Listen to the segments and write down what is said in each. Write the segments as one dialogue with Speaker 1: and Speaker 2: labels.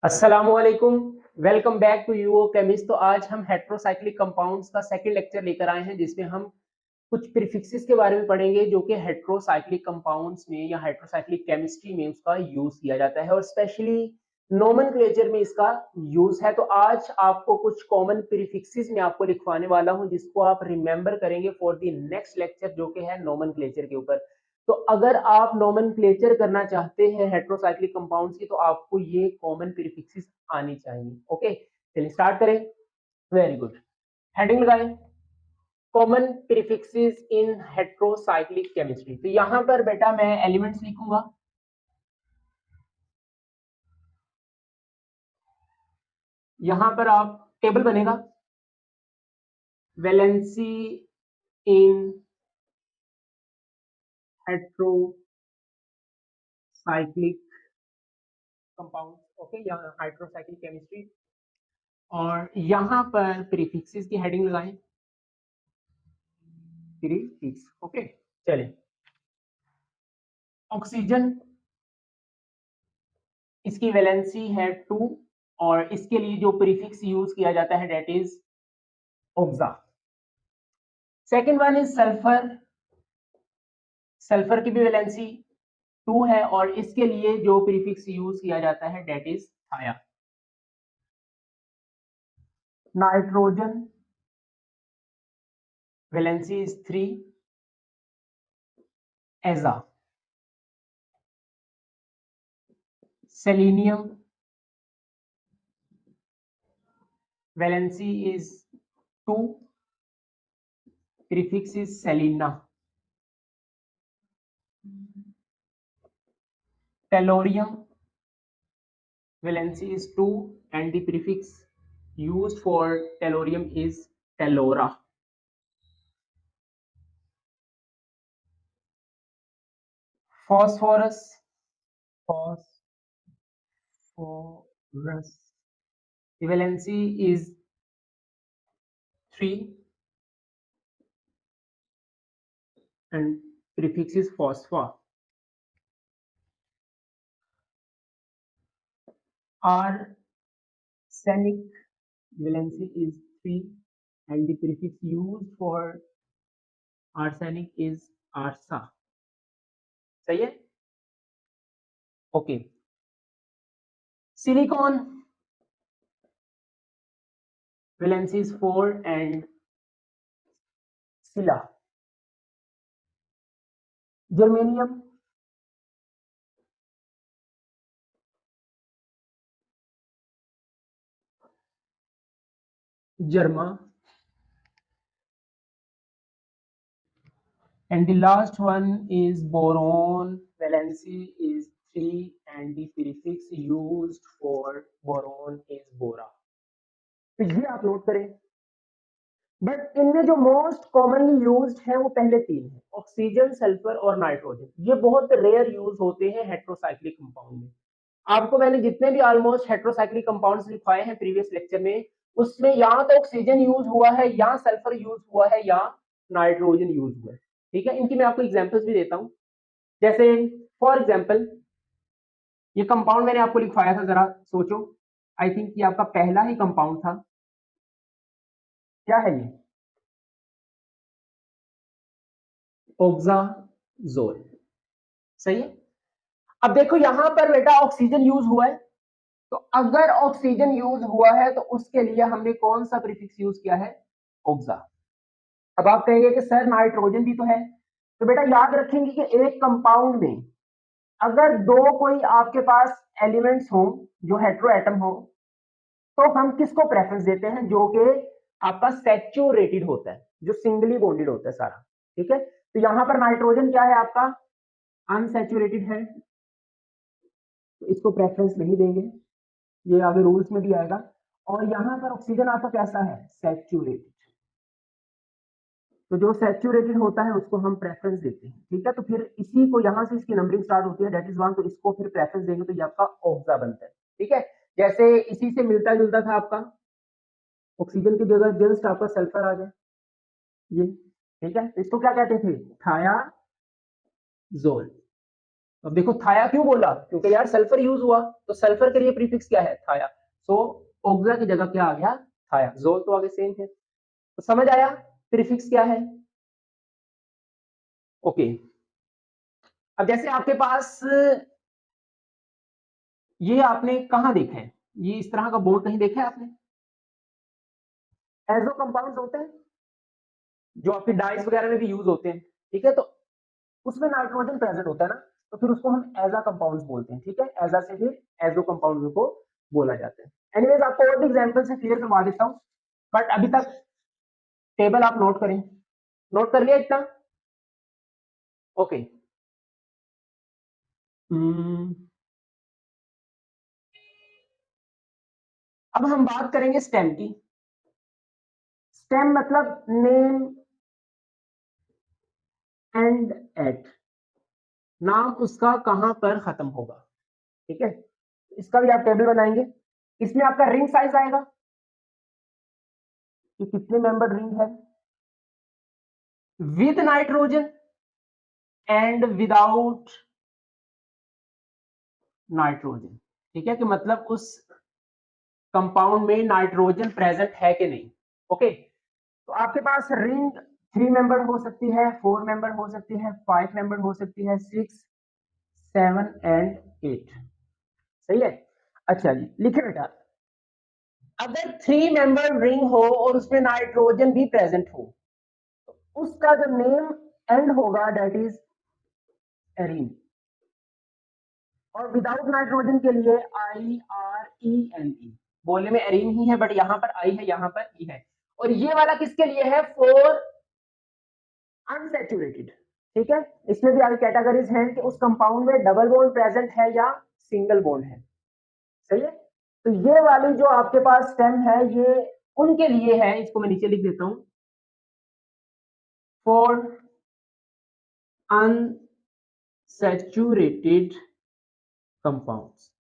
Speaker 1: अस्सलामुअलैकुम। Welcome back to UO chemist. तो आज हम हेट्रोसाइक्लिक कंपाउंड्स का सेकंड लेक्चर लेकर आए हैं, जिसमें हम कुछ प्रीफिक्सेस के बारे में पढ़ेंगे जो कि हेट्रोसाइक्लिक कंपाउंड्स में या हेट्रोसाइक्लिक केमिस्ट्री में उसका यूज किया जाता है और स्पेशली नोमेनक्लेचर में इसका यूज है। तो आज आपको कुछ कॉमन प्रीफिक्सेस में आपको लिखवाने वाला हूं, जिसको आप रिमेंबर करेंगे फॉर द नेक्स्ट लेक्चर, जो कि है नोमेनक्लेचर के ऊपर। तो अगर आप नोमेनक्लेचर करना चाहते हैं हेट्रोसाइक्लिक कंपाउंड्स की, तो आपको ये कॉमन प्रीफिक्सेस आनी चाहिए। ओके, चलिए स्टार्ट करें। Very good. हेडिंग लगाएं, कॉमन प्रीफिक्सेस इन हेट्रोसाइक्लिक केमिस्ट्री। तो यहां पर बेटा मैं एलिमेंट्स लिखूंगा। यहां पर आप टेबल बनेगा, वैलेंसी इन हेट्रोसाइक्लिक कंपाउंड्स। ओके, यहाँ हाइड्रोसाइक्लिक केमिस्ट्री, और यहां पर प्रीफिक्सेस की हेडिंग लगाएं, प्रीफिक्स। ओके, चलिए। ऑक्सीजन, इसकी वैलेंसी है 2, और इसके लिए जो प्रीफिक्स यूज किया जाता है that is oxa. Second one is sulphur. Sulphur की भी वैलेंसी 2 है, और इसके लिए जो प्रीफिक्स यूज किया जाता है that is thia. Nitrogen, valency is 3, aza. Selenium, valency is 2, prefix is selena. Tellurium, valency is 2, and the prefix used for tellurium is tellura. Phosphorus, phosphorus, the valency is 3, and prefix is phosphor. Arsenic, valency is 3, and the prefix used for arsenic is arsa. सही है? Okay. Silicon, valency is 4, and sila. Germanium, germa. And the last one is boron, valency is 3, and the prefix used for boron is bora. तो ये आप note करें। But इनमें जो most commonly used है वो पहले तीन है, ऑक्सीजन, सल्फर और नाइट्रोजन। ये बहुत रेयर यूज होते हैं हेट्रोसाइक्लिक कंपाउंड में। आपको मैंने जितने भी ऑलमोस्ट हेट्रोसाइक्लिक कंपाउंड्स लिखवाए हैं प्रीवियस लेक्चर में, उसमें या तो ऑक्सीजन यूज हुआ है, या सल्फर यूज हुआ है, या नाइट्रोजन यूज हुआ है। ठीक है, इनकी मैं आपको एग्जांपल्स भी देता हूं। जैसे फॉर एग्जांपल, ये कंपाउंड मैंने आपको लिखवाया था, जरा सोचो। आई थिंक ये आपका पहला ही कंपाउंड था। क्या है ये? ऑक्साजोल। सही है। अब देखो यहां पर बेटा ऑक्सीजन यूज हुआ है, तो अगर ऑक्सीजन यूज हुआ है तो उसके लिए हमने कौन सा प्रीफिक्स यूज किया है? ऑक्सा। अब आप कहेंगे कि सर नाइट्रोजन भी तो है। तो बेटा याद रखेंगे कि एक कंपाउंड में अगर दो कोई आपके पास एलिमेंट्स हो जो हेट्रो एटम हो, तो हम किसको प्रेफरेंस देते हैं? जो कि आपका सैचुरेटेड होता है, जो सिंगली बॉन्डेड होता है सारा। ठीक है, तो यहां पर नाइट्रोजन क्या है आपका? अनसैचुरेटेड है, तो इसको प्रेफरेंस नहीं देंगे, ये आगे रूल्स में भी आएगा। और यहां पर ऑक्सीजन आपका कैसा है? सैचुरेटेड। तो जो सैचुरेटेड होता है उसको हम प्रेफरेंस देते हैं। ठीक है, तो फिर इसी को यहां से इसकी नंबरिंग स्टार्ट होती है, दैट इज 1, तो इसको फिर प्रेफरेंस देंगे तो ये आपका ऑक्सा बनता है। ठीक है, जैसे इसी से मिलता जुलता था आपका, ऑक्सीजन की जगह जस्ट आपका सल्फर आ गया ये। ठीक है, इसको क्या कहते थे? थायाजोल। अब देखो थाया क्यों बोला, क्योंकि यार सल्फर यूज हुआ, तो सल्फर के लिए प्रीफिक्स क्या है, थाया। सो ऑक्सा की जगह क्या आ गया, थाया। जोल तो आगे सेम है, तो समझ आया प्रीफिक्स क्या है। ओके, अब जैसे आपके पास ये आपने कहाँ देखा है, ये इस तरह का बोर्ड कहीं देखा है आपने, एजो कंपाउंड होते हैं जो आपके डाइस वगैरह में भी यूज होते हैं, ठीक है, तो उसमें नाइट्रोजन प्रेजेंट होता है ना, तो फिर उसको हम एजा कंपाउंड्स बोलते हैं, ठीक है, एजा से फिर एजो कंपाउंड्स को बोला जाता है। एनीवेज आपको और भी एग्जांपल से क्लियर करवा देता हूं, बट अभी तक टेबल आप नोट करें, नोट कर लिया इतना। ओके, अब हम बात करेंगे स्टेम की। स्टेम मतलब नेम एंड एट, नाम उसका कहां पर खत्म होगा, ठीक है, इसका भी आप टेबल बनाएंगे। इसमें आपका रिंग साइज आएगा कि कितने मेंबर रिंग है, with nitrogen and without nitrogen, ठीक है, कि मतलब उस कंपाउंड में नाइट्रोजन प्रेजेंट है कि नहीं। ओके, तो आपके पास रिंग 3 मेंबर हो सकती है, 4 मेंबर हो सकती है, 5 मेंबर हो सकती है, 6, 7 एंड 8। सही है, अच्छा जी लिखे बेटा, अगर 3 मेंबर रिंग हो और उसमें नाइट्रोजन भी प्रेजेंट हो, तो उसका जो नेम एंड होगा दैट इज एरीन, और विदाउट नाइट्रोजन के लिए IRENE, बोलने में एरीन ही है बट यहाँ पर आई है, यहाँ पर ई है। और ये वाला किसके लिए है, फॉर अनसैचुरेटेड, ठीक है, इसमें भी आगे कैटेगरीज हैं कि उस कंपाउंड में डबल बॉन्ड प्रेजेंट है या सिंगल बॉन्ड है। सही है, तो ये वाली जो आपके पास स्टेम है ये उनके लिए है, इसको मैं नीचे लिख देता हूं, फॉर अनसैचुरेटेड कंपाउंड्स।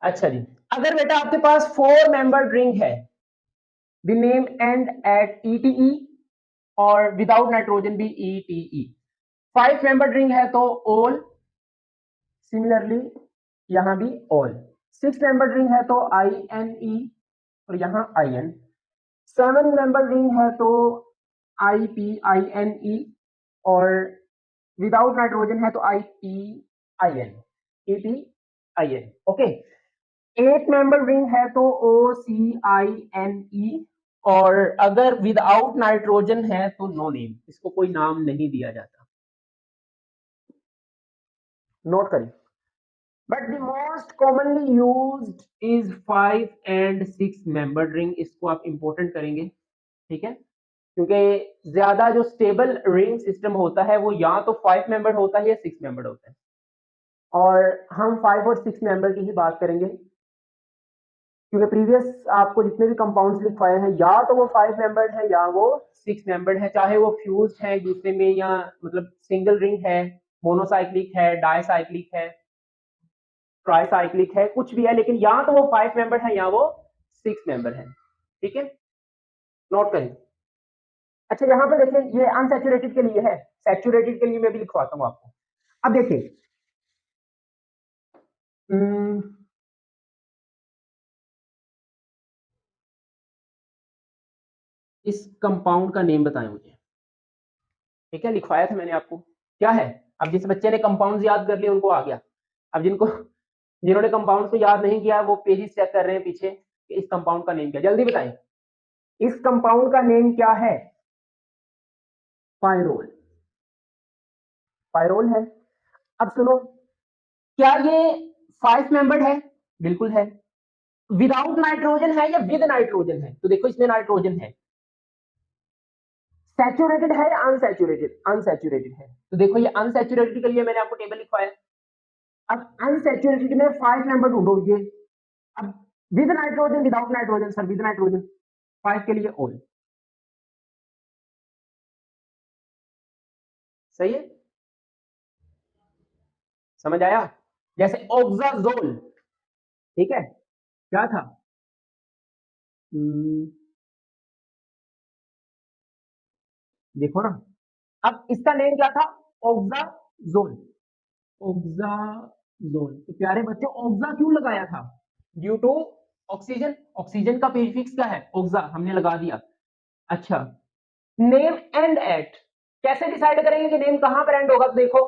Speaker 1: अच्छा जी, अगर बेटा आपके पास 4 मेंबर रिंग है, the name end at ETE और विदाउट नाइट्रोजन भी ETE, 5 मेंबर रिंग है तो ऑल, सिमिलरली यहां भी ऑल, 6 मेंबर रिंग है तो INE और यहां IN, 7 मेंबर रिंग है तो IPINE और विदाउट नाइट्रोजन है तो IPIN, EPIN। Okay, 8 member ring है तो OCINE और अगर विदाउट नाइट्रोजन है तो नो नेम, इसको कोई नाम नहीं दिया जाता, नोट करिए। But the most commonly used is 5 and 6 member ring, इसको आप इंपॉर्टेंट करेंगे, ठीक है, क्योंकि ज्यादा जो स्टेबल रिंग सिस्टम होता है वो या तो 5 मेंबर होता है या 6 मेंबर होता है, और हम 5 और 6 मेंबर की ही बात करेंगे, क्योंकि प्रीवियस आपको जितने भी कंपाउंड्स लिखवाए हैं या तो वो 5 मेंबर्ड है या वो 6 मेंबर्ड है, चाहे वो फ्यूज है एक दूसरे में या मतलब सिंगल रिंग है, मोनोसाइक्लिक है, डायसाइक्लिक है, ट्राईसाइक्लिक है, कुछ भी है, लेकिन या तो वो 5 मेंबर है या वो 6 मेंबर है, ठीक है, नोट करें। अच्छा यहाँ पे देखिए ये अनसैचुरेटेड के लिए है, सैचुरेटेड के लिए मैं भी लिखवाता हूँ आपको। अब देखिए इस कंपाउंड का नेम बताएं मुझे, ठीक है, लिखवाया था मैंने आपको, क्या है। अब जिस बच्चे ने कंपाउंड याद कर लिए उनको आ गया, अब जिन्होंने कंपाउंड को याद नहीं किया वो पेजेस चेक कर रहे हैं पीछे कि इस कंपाउंड का नेम क्या, जल्दी बताएं, इस कंपाउंड का नेम क्या है, पायरोल, पायरोल है। अब सुनो, क्या ये 5 मेंबर्ड है, बिल्कुल है, विदाउट नाइट्रोजन है या विद नाइट्रोजन है, तो देखो इसमें नाइट्रोजन है, सैचुरेटेड है या अनसैचुरेटेड, अनसैचुरेटेड है, तो देखो ये अनसैचुरेटेड के लिए मैंने आपको टेबल लिखवाया। अब अनसैचुरेटेड में 5 मेंबर ढूंढो ये, अब with nitrogen without nitrogen, sir with nitrogen, 5 के लिए ऑल, सही है, समझ आया, जैसे ऑक्साजोल, ठीक है, क्या था, हम्म, देखो ना, अब इसका नेम क्या था? ऑक्साजोल। ऑक्साजोल। तो प्यारे बच्चों ऑक्सा क्यों लगाया था? Due to oxygen. ऑक्सीजन का प्रीफिक्स क्या है? ऑक्सा, हमने लगा दिया। अच्छा, नेम एंड एट, कैसे डिसाइड करेंगे कि नेम कहां पर एंड होगा? तो देखो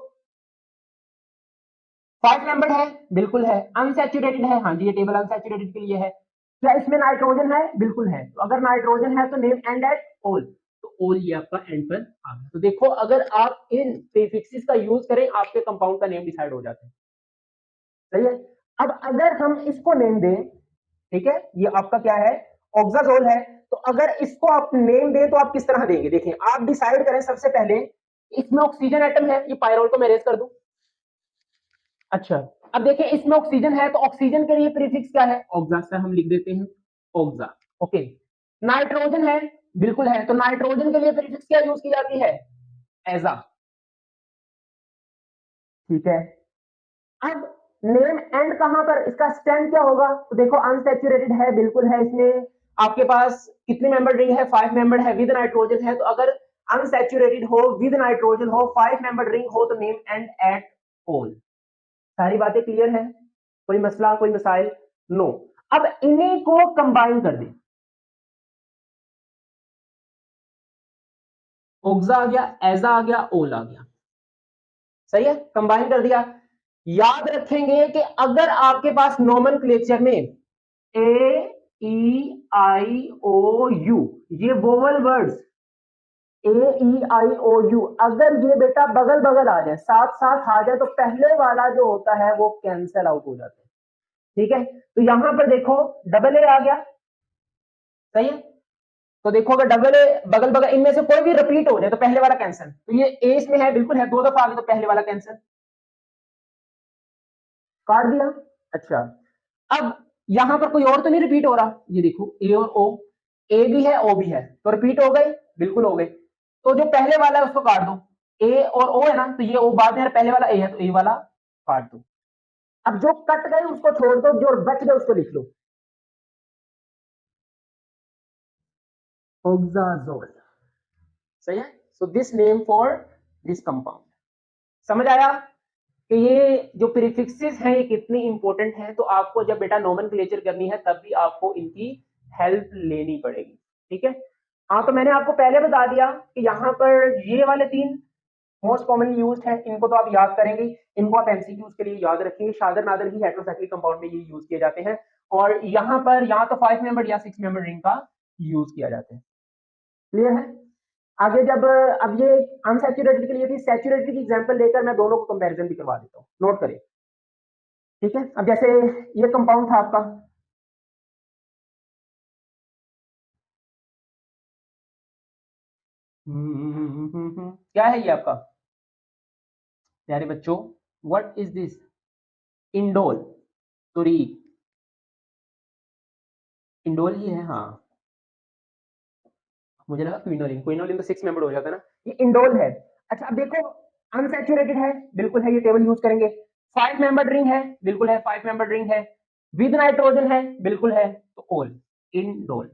Speaker 1: 5 मेंबर्ड है, बिल्कुल है। अनसैचुरेटेड है, हाँ जी ये टेबल अनसैचुरेटेड के लिए है। क्या इसमें नाइट्रोजन है? बिल्कुल है। तो अगर नाइट्रोजन है तो नेम एंड एट ओल, तो ओल ये आपका एंड पर आ गया। तो देखो अगर आप इन प्रीफिक्सेस का यूज करें आपके कंपाउंड का नेम डिसाइड हो जाता है। सही है। अब अगर हम इसको नेम दें, ठीक है, ये आपका क्या है? ऑक्साजोल है। तो अगर इसको आप नेम दें तो आप किस तरह देंगे? देखिए आप डिसाइड करें सबसे पहले, इसमें ऑक्सीजन एटम है, ये पायरोल को मैं रेज कर दूं। अच्छा, अब देखिए इसमें ऑक्सीजन है तो ऑक्सीजन के लिए प्रीफिक्स क्या है? ऑक्सा, से हम लिख देते हैं ऑक्सा। ओके, नाइट्रोजन है, बिल्कुल है, तो नाइट्रोजन के लिए प्रीफिक्स क्या यूज की जाती है? एजा। ठीक है। अब नेम एंड कहां पर, इसका स्टैंड क्या होगा? तो देखो अनसैचुरेटेड है, बिल्कुल है, इसमें आपके पास कितने मेंबर रिंग है? 5 मेंबर है, विद नाइट्रोजन है। तो अगर अनसैचुरेटेड हो, विद नाइट्रोजन हो, 5 मेंबर रिंग हो, तो नेम एंड एट ऑल। सारी बातें क्लियर है? कोई मसला, कोई मसाइल? नो। अब इन्हीं को कंबाइन कर दें, ओक्सा आ गया, एजा आ गया, ओल आ गया। सही है, कंबाइन कर दिया। याद रखेंगे कि अगर आपके पास नोमेनक्लेचर में A E I O U, ये vowel words A E I O U, अगर ये बेटा बगल बगल आ जाए, साथ साथ आ जाए, तो पहले वाला जो होता है वो कैंसल आउट हो जाता है। ठीक है, तो यहां पर देखो डबल ए आ गया। सही है, तो देखो अगर डबल ए बगल बगल इनमें से कोई भी रिपीट हो जाए तो पहले वाला कैंसिल। तो ये ए इसमें है, बिल्कुल है, 2 दफा आ गया तो पहले वाला कैंसिल, काट दिया। अच्छा, अब यहां पर कोई और तो नहीं रिपीट हो रहा, ये देखो ए और ओ, ए भी है ओ भी है, तो रिपीट हो गए, बिल्कुल हो गए। तो जो पहले वाला है उसको काट दो, ए और ओ है ना, तो ये ओ बाद में, पहले वाला ए है तो ए वाला काट दो। अब जो कट गए उसको छोड़ दो, जो बच गए उसको लिख लो, ओक्साजोल। सही है। So this name for this compound. समझ आया कि ये जो प्रीफिक्सेस हैं ये कितनी इंपॉर्टेंट हैं? तो आपको जब बेटा नोमेनक्लेचर करनी है तब भी आपको इनकी हेल्प लेनी पड़ेगी। ठीक है, हाँ तो मैंने आपको पहले बता दिया कि यहाँ पर ये वाले 3 मोस्ट कॉमनली यूज्ड है, इनको तो आप याद करेंगे। इनको आप एमसीक्यूज के लिए याद रखेंगे, शादर नादर ही हेटेरोसाइक्लिक कंपाउंड में ये यूज किए जाते हैं। और यहाँ पर या तो 5 मेंबर या 6 मेंबर रिंग का यूज किया जाता है। क्लियर है? आगे जब अब ये अनसैचुरेटेड के लिए थी, सैचुरेटेड की एग्जांपल लेकर मैं दोनों को कंपैरिजन भी करवा देता हूँ, नोट करें। ठीक है, अब जैसे ये कंपाउंड था आपका, क्या है ये आपका प्यारे बच्चों? What is this? Indole. Sorry, indole ही है, हाँ, मुझे लगा क्विनोलिन, क्विनोलिन तो 6 मेंबर हो जाता है ना, ये इंडोल है। अच्छा अब देखो अनसैचुरेटेड है, बिल्कुल है, ये टेबल यूज करेंगे। 5 मेंबर रिंग है, बिल्कुल है, 5 मेंबर रिंग है। विद नाइट्रोजन है, बिल्कुल है, तो ओल, इंडोल।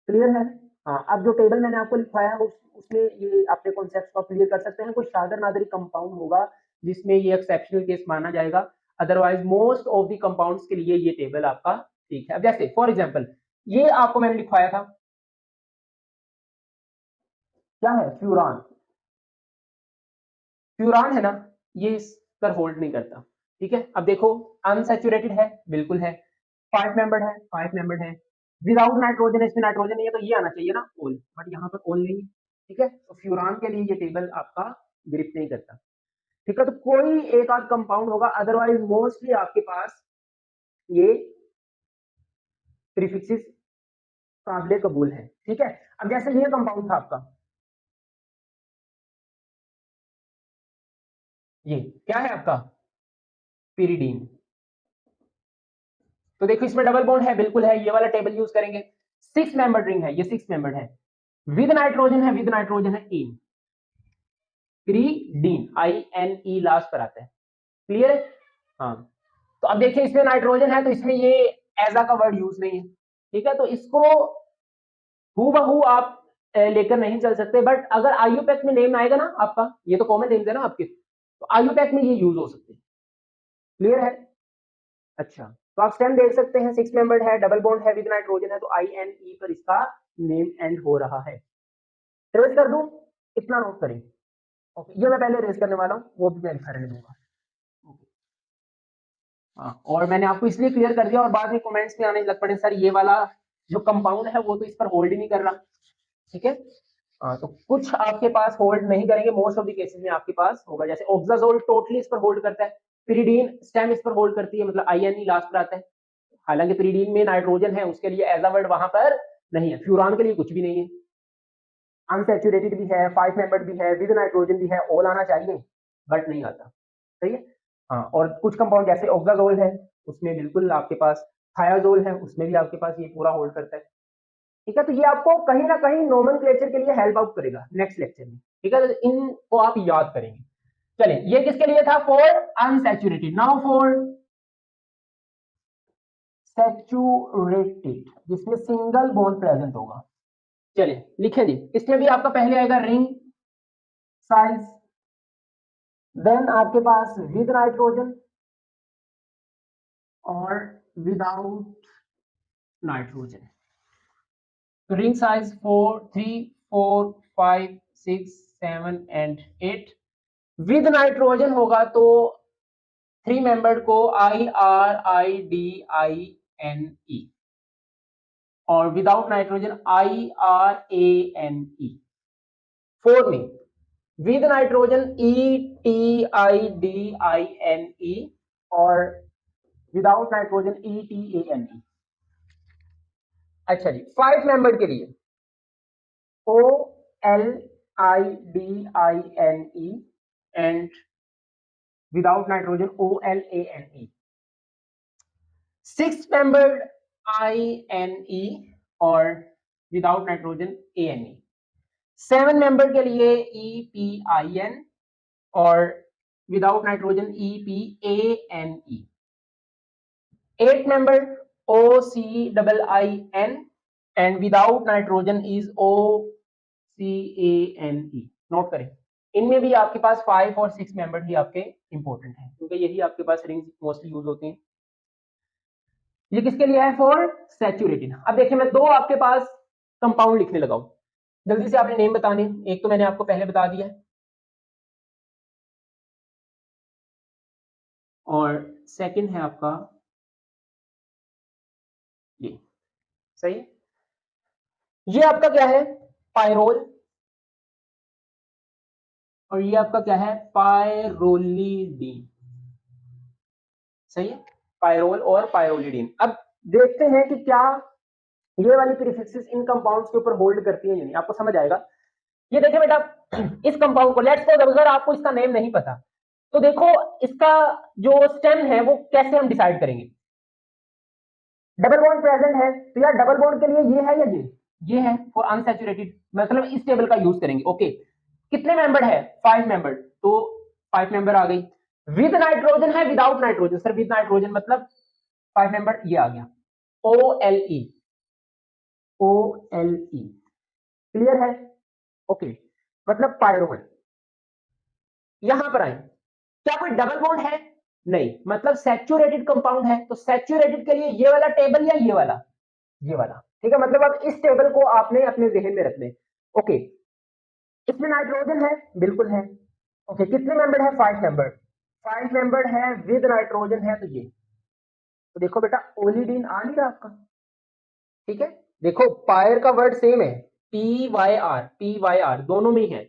Speaker 1: क्लियर है? हाँ, अब जो टेबल मैंने आपको लिखवाया उसमें ये अपने कॉन्सेप्ट को क्लियर कर सकते हैं। कोई शादर नादरी कंपाउंड होगा जिसमें ये एक्सेप्शनल केस माना जाएगा, otherwise most of the compounds के लिए ये टेबल आपका ठीक है। अब जैसे फॉर एग्जांपल ये आपको मैंने लिखवाया था, क्या है? फ्यूरान। फ्यूरान है ना, ये इस पर होल्ड नहीं करता। ठीक है, अब देखो अनसैचुरेटेड है, बिल्कुल है, 5 मेंबर्ड है, 5 मेंबर्ड है, विदाउट नाइट्रोजन, इसमें नाइट्रोजन नहीं है, तो ये आना चाहिए ना ओल, बट यहाँ पर ओल नहीं है। ठीक है, तो फ्यूरान के लिए ये टेबल आपका ग्रिप नहीं करता। ठीक है, तो कोई एक आध कंपाउंड होगा, अदरवाइज मोस्टली आपके पास ये प्रीफिक्सेस काबिल कबूल है। ठीक है, अब जैसे ये कंपाउंड था आपका, ये क्या है आपका? पिरिडीन। तो देखो इसमें डबल बॉन्ड है, बिल्कुल है, ये वाला टेबल यूज करेंगे। 6 मेंबर्ड रिंग है, ये 6 मेंबर्ड है, विद नाइट्रोजन है, विद नाइट्रोजन है, in, pyridine, I N E last पर आता है। क्लियर है? हाँ, तो अब देखिए इसमें नाइट्रोजन है तो इसमें ये एजा का वर्ड यूज नहीं है। ठीक है, तो इसको हूबहू आप लेकर नहीं चल सकते, बट अगर आईयूपैक में नेम आएगा ना आपका, ये तो कॉमन नेम्स है ना आपके, तो आईयूपैक में ये यूज हो सकते हैं। क्लियर है? अच्छा, तो आप स्टेम देख सकते हैं, 6 मेंबर्ड है, डबल बॉन्ड है, विद नाइट्रोजन है, तो INE पर इसका नेम एंड हो रहा है। ट्रेस कर दूं, इतना नोट करें। ओके, ये मैं पहले रेस करने वाला हूँ, वो भी मैं लिखा रहने दूंगा। हाँ, और मैंने आपको इसलिए क्लियर कर दिया, और बाद में कमेंट्स में आने लग पड़े सर ये वाला जो कंपाउंड है वो तो इस पर होल्ड ही नहीं कर रहा। ठीक है, हाँ, तो कुछ आपके पास होल्ड नहीं करेंगे, मोस्ट ऑफ द केसेस में आपके पास होगा, जैसे ऑक्साजोल टोटली इस पर होल्ड करता है, पिरिडीन स्टेम इस पर होल्ड करती है, मतलब INE लास्ट पर आता है। हालांकि पिरिडीन में नाइट्रोजन है, उसके लिए एज अ वर्ड वहां पर नहीं है, फ्यूरान के लिए कुछ भी नहीं है। अनसैचुरेटेड भी है, 5 मेंबर्ड भी है, विद नाइट्रोजन भी है, ऑल आना चाहिए बट नहीं आता। सही है, हाँ, और कुछ कंपाउंड जैसे ऑक्साजोल है, उसमें बिल्कुल आपके पास, थायाजोल है, उसमें भी आपके पास ये पूरा होल्ड करता है। ठीक है, तो ये आपको कहीं ना कहीं नोमेनक्लेचर के लिए हेल्प आउट करेगा नेक्स्ट लेक्चर में। ठीक है, तो इनको आप याद करेंगे। चलिए, ये किसके लिए था? For unsaturated. Now for saturated, जिसमें सिंगल बॉन्ड प्रेजेंट होगा। चलिए लिखे जी, इसमें भी आपका पहले आएगा रिंग साइज, देन आपके पास विद नाइट्रोजन और विदाउट नाइट्रोजन। तो ring size 4, 3, 4, 5, 6, 7 and 8। With nitrogen होगा तो 3 मेंबर्ड को IRIDINE, और विदाउट नाइट्रोजन IRANE। 4 में विद नाइट्रोजन ETIDINE, और विदाउट नाइट्रोजन ETANE। अच्छा जी, 5 मेंबर के लिए OLIDINE and without nitrogen OLANE। 6 membered INE और विदाउट नाइट्रोजन ANE। 7 मेंबर के लिए EPIN और without nitrogen EPANE। 8 membered OCIIN and without nitrogen is OCANE। Note करें, इनमें भी आपके पास 5 और 6 मेंबर्ड ही आपके इंपॉर्टेंट हैं, क्योंकि यही आपके पास रिंग्स मोस्टली यूज होते हैं। ये किसके लिए है? For saturated. अब देखिए, मैं दो आपके पास कंपाउंड लिखने लगा हूं, जल्दी से आपने नेम बताने। एक तो मैंने आपको पहले बता दिया है, और सेकंड है आपका ये। सही है, ये आपका क्या है? पायरोल, और ये आपका क्या है? पायरोलिडीन। सही है, पायरोल और पायरोलिडीन। अब देखते हैं कि क्या ये वाली प्रीफिक्सेस इन कंपाउंड्स के ऊपर होल्ड करती है या नहीं, आपको समझ आएगा। ये देखिए बेटा, इस कंपाउंड को लेट्स सपोज अगर आपको इसका नेम नहीं पता, तो देखो इसका जो स्टेम है वो कैसे हम डिसाइड करेंगे। डबल बॉन्ड प्रेजेंट है, तो यार डबल बॉन्ड के लिए ये है या ये है फॉर अनसैचुरेटेड, मतलब इस टेबल का यूज करेंगे। ओके, कितने मेंबर है? 5 मेंबर, तो 5 मेंबर आ गई। विद नाइट्रोजन है, without nitrogen? Sir with nitrogen मतलब 5 मेंबर, ये आ गया OLE। OLE क्लियर है? ओके, मतलब पायरोल। यहां पर आए, क्या कोई डबल बॉन्ड है? नहीं, मतलब सैचुरेटेड कंपाउंड है, तो सैचुरेटेड के लिए ये वाला टेबल या ये वाला? ये वाला। ठीक है, मतलब अब इस टेबल को आपने अपने जहन में रखने। ओके, इसमें नाइट्रोजन है, बिल्कुल है। ओके, कितने मेंबर है? 5 मेंबर। 5 मेंबर है, विद नाइट्रोजन है, तो ये, तो देखो बेटा ओलिडीन आ नहीं रहा आपका। ठीक है, देखो पायर का वर्ड सेम है, PYR दोनों में ही है,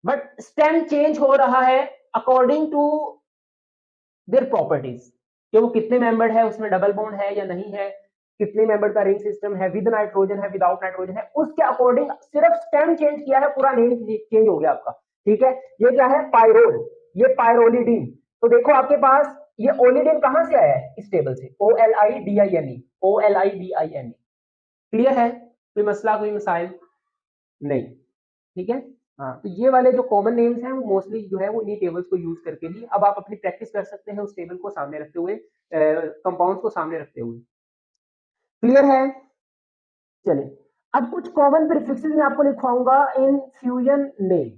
Speaker 1: बट स्टेम चेंज हो रहा है अकॉर्डिंग टू देयर प्रॉपर्टीज, कि वो कितने मेंबर है, उसमें डबल बॉन्ड है या नहीं है, कितने मेंबर का रिंग सिस्टम है, विद नाइट्रोजन है, विदाउट नाइट्रोजन है, उसके अकॉर्डिंग सिर्फ स्टेम चेंज किया है, पूरा नेम चेंज हो गया आपका। ठीक है, ये क्या है? पायरोल, ये पायरोलिडीन। तो देखो आपके पास ये ओलिडीन कहां से आया है? इस टेबल से, OLIDINE। OLIDINE क्लियर है? कोई मसला, कोई मिसाइल नहीं? ठीक है, हाँ, तो ये वाले जो कॉमन नेम्स हैं वो मोस्टली जो है वो इन्हीं टेबल्स को यूज करके ही अब आप अपनी प्रैक्टिस कर सकते हैं, उस टेबल को सामने रखते हुए, कंपाउंड्स को सामने रखते हुए। क्लियर है? चलिए, अब कुछ कॉमन प्रीफिक्सेस मैं आपको लिखवाऊंगा इन फ्यूजन नेम।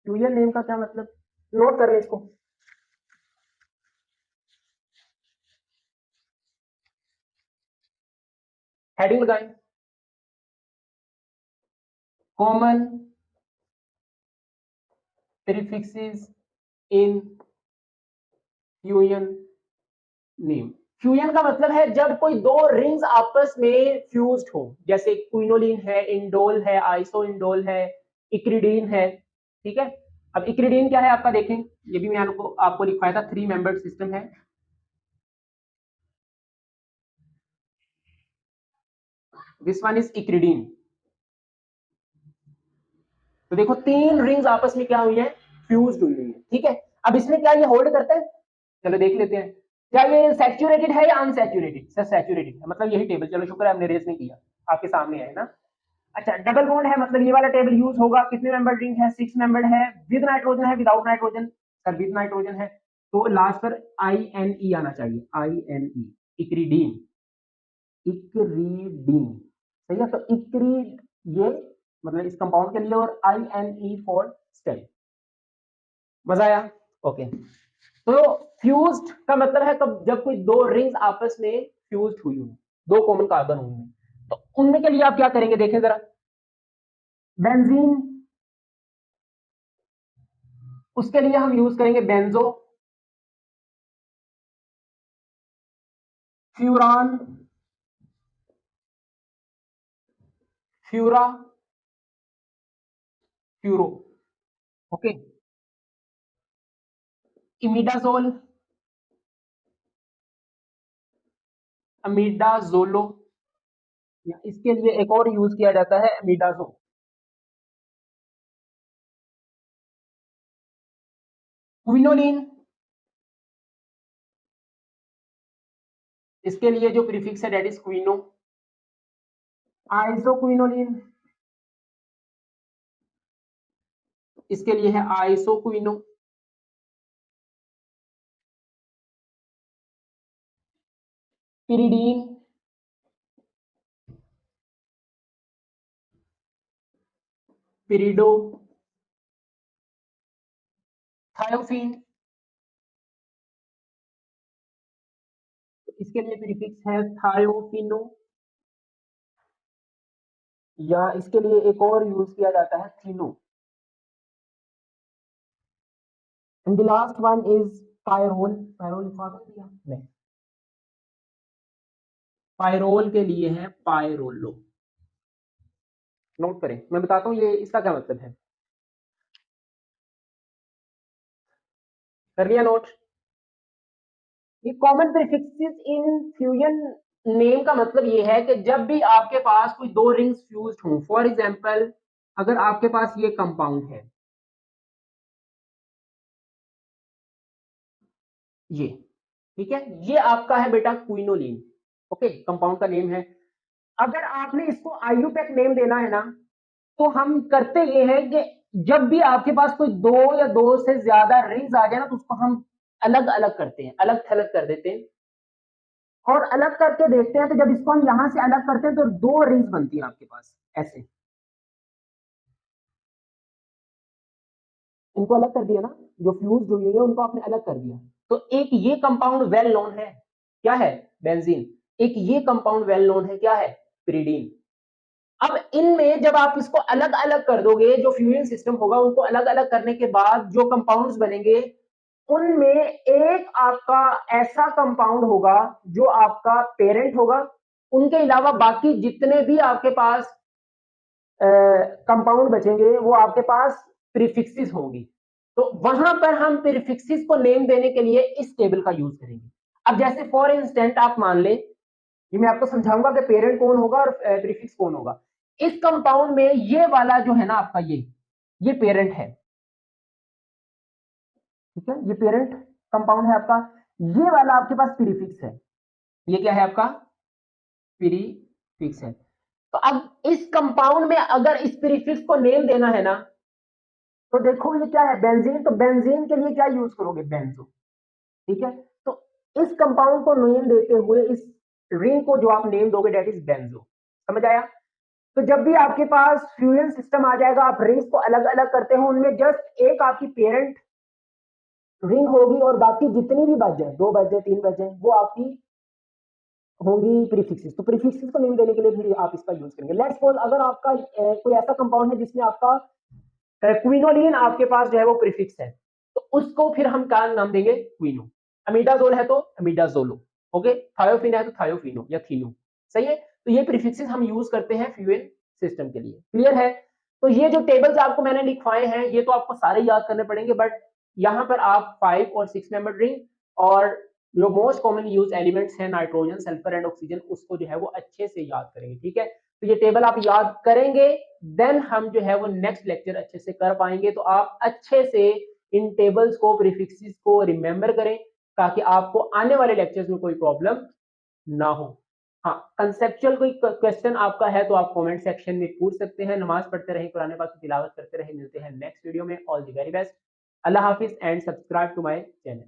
Speaker 1: फ्यूजन नेम का क्या मतलब, नोट कर ले इसको। हेडिंग लगाएं, कॉमन प्रीफिक्सेस इन फ्यूजन नेम। फ्यूजन का मतलब है जब कोई दो रिंग्स आपस में फ्यूज्ड हो, जैसे क्विनोलिन है, इंडोल है, आइसो इंडोल है, इक्रिडीन है। ठीक है, अब इक्रिडीन क्या है आपका देखें, ये भी मैं आपको लिखवाया था, 3 मेंबर्ड सिस्टम है। This one is acridine. तो देखो 3 रिंग्स आपस में क्या हुई है, फ्यूज्ड हुई है। ठीक है, अब इसमें क्या ये होल्ड करता है, चलो देख लेते हैं। क्या ये सैचुरेटेड है या अनसैचुरेटेड, सर सैचुरेटेड है, मतलब यही टेबल, चलो शुक्र है हमने रेस नहीं किया, आपके सामने है ना। अच्छा, डबल बॉन्ड है, मतलब ये वाला टेबल यूज होगा, कितने मेंबर रिंग है, 6 मेंबर्ड है, विद नाइट्रोजन है, without nitrogen, sir with nitrogen है, तो लास्ट पर आई एन ई आना चाहिए, आई एन ई, इक्रीडीन, इक्रीडीन। सही है, तो इक्रीड ये मतलब इस कंपाउंड के लिए, और I N E for stale. मजा आया, ओके। तो फ्यूज्ड का मतलब है कब, जब कोई दो रिंग्स आपस में फ्यूज्ड हुई हो, दो कॉमन कार्बन हुए, तो उनमें के लिए आप क्या करेंगे देखें जरा। बेंजीन, उसके लिए हम यूज करेंगे benzo, furan, fura, furo, okay. Imidazole, imidazolo, या इसके लिए एक और यूज किया जाता है अमीडाजो। क्विनोलिन, इसके लिए जो प्रीफिक्स है डेट इज क्विनो। आइसोक्विनोलिन, इसके लिए है आइसोक्विनो। पिरिडीन, पिरिडो, थायोफिन, इसके लिए प्रीफिक्स है थायोफिनो, या इसके लिए एक और यूज किया जाता है thieno. And the last one is pyrrole. Pyrrole लिखवा दिया नहीं, पायरोल के लिए है पायरोलो। नोट करें, मैं बताता हूँ ये इसका क्या मतलब है। कर लिया नोट। ये कॉमन प्रीफिक्सेस इन फ्यूजन नेम का मतलब ये है कि जब भी आपके पास कोई दो रिंग्स फ्यूज्ड हों, फॉर एग्जांपल अगर आपके पास ये कंपाउंड है, ये ठीक है, ये आपका है बेटा क्विनोलिन, ओके, कंपाउंड का नेम है। अगर आपने इसको आईयूपैक नेम देना है ना, तो हम करते ये हैं कि जब भी आपके पास कोई दो या दो से ज्यादा रिंग्स आ जाए ना, तो उसको हम अलग अलग करते हैं, अलग थलग कर देते हैं, और अलग करके देखते हैं। तो जब इसको हम यहां से अलग करते हैं तो दो रिंग्स बनती है आपके पास ऐसे। इनको अलग कर दिया ना, जो फ्यूज हुई है उनको आपने अलग कर दिया। तो एक ये कंपाउंड वेल नोन है, क्या है, बेंजीन। एक ये कंपाउंड वेल नोन है, क्या है, पिरिडीन। अब इनमें जब आप इसको अलग अलग कर दोगे, जो फ्यूजन सिस्टम होगा उनको अलग अलग करने के बाद जो कंपाउंड्स बनेंगे, उनमें एक आपका ऐसा कंपाउंड होगा जो आपका पेरेंट होगा, उनके अलावा बाकी जितने भी आपके पास कंपाउंड बचेंगे वो आपके पास प्रीफिक्सेस होंगी। तो वहां पर हम प्रीफिक्सेस को नेम देने के लिए इस टेबल का यूज करेंगे। अब जैसे फॉर इंस्टेंट आप मान ले, ये मैं आपको समझाऊंगा कि पेरेंट कौन होगा और प्रीफिक्स कौन होगा। इस कंपाउंड में ये वाला जो है ना आपका, ये पेरेंट है, ठीक है, ये पेरेंट कंपाउंड है आपका। ये वाला आपके पास प्रीफिक्स है, ये क्या है आपका, प्रीफिक्स है। तो अब इस कंपाउंड में अगर इस प्रीफिक्स को नेम देना है ना, तो देखो ये क्या है, बेंजीन, तो बेंजीन के लिए क्या यूज करोगे, बेंजो। ठीक है, तो इस कंपाउंड को नेम देते हुए इस रिंग को जो आप नेम दोगे डेट इज बेंजो। समझ आया। तो जब भी आपके पास फ्यूजन सिस्टम आ जाएगा, आप रिंग्स को अलग अलग करते हो, उनमें जस्ट एक आपकी पेरेंट रिंग होगी और बाकी जितनी भी बच जाए, 2 बच जाए, 3 बच जाए, वो आपकी होंगी प्रीफिक्सेस। तो प्रीफिक्सेस को नेम देने के लिए फिर आप इसका यूज करेंगे। लेट्स सपोज अगर आपका कोई ऐसा कंपाउंड है जिसमें आपका क्विनोलिन आपके पास जो है वो प्रीफिक्स है, तो उसको फिर हम क्या नाम देंगे? क्विनो। अमीडाजोल है तो अमीडाजोलो, ओके। थायोफिन है तो थायोफिनो या थीनो, सही है। तो ये प्रीफिक्सेस हम यूज करते हैं फ्यूएल सिस्टम के लिए, क्लियर है। तो ये जो टेबल्स आपको मैंने लिखवाए हैं, ये तो आपको सारे याद करने पड़ेंगे, बट यहाँ पर आप 5 और 6 मेंबर रिंग और जो मोस्ट कॉमन यूज एलिमेंट्स हैं नाइट्रोजन, सल्फर एंड ऑक्सीजन, उसको जो है वो अच्छे से याद करेंगे, ठीक है। तो ये टेबल आप याद करेंगे, देन हम जो है वो नेक्स्ट लेक्चर अच्छे से कर पाएंगे। तो आप अच्छे से इन टेबल्स को, प्रीफिक्सेस को रिमेंबर करें, ताकि आपको आने वाले लेक्चर्स में कोई प्रॉब्लम ना हो। हाँ, कंसेप्चुअल कोई क्वेश्चन आपका है तो आप कमेंट सेक्शन में पूछ सकते हैं। नमाज पढ़ते रहें, कुरान पाक की तिलावत करते रहें। मिलते हैं नेक्स्ट वीडियो में। All the very best. अल्लाह हाफिज and subscribe to my channel.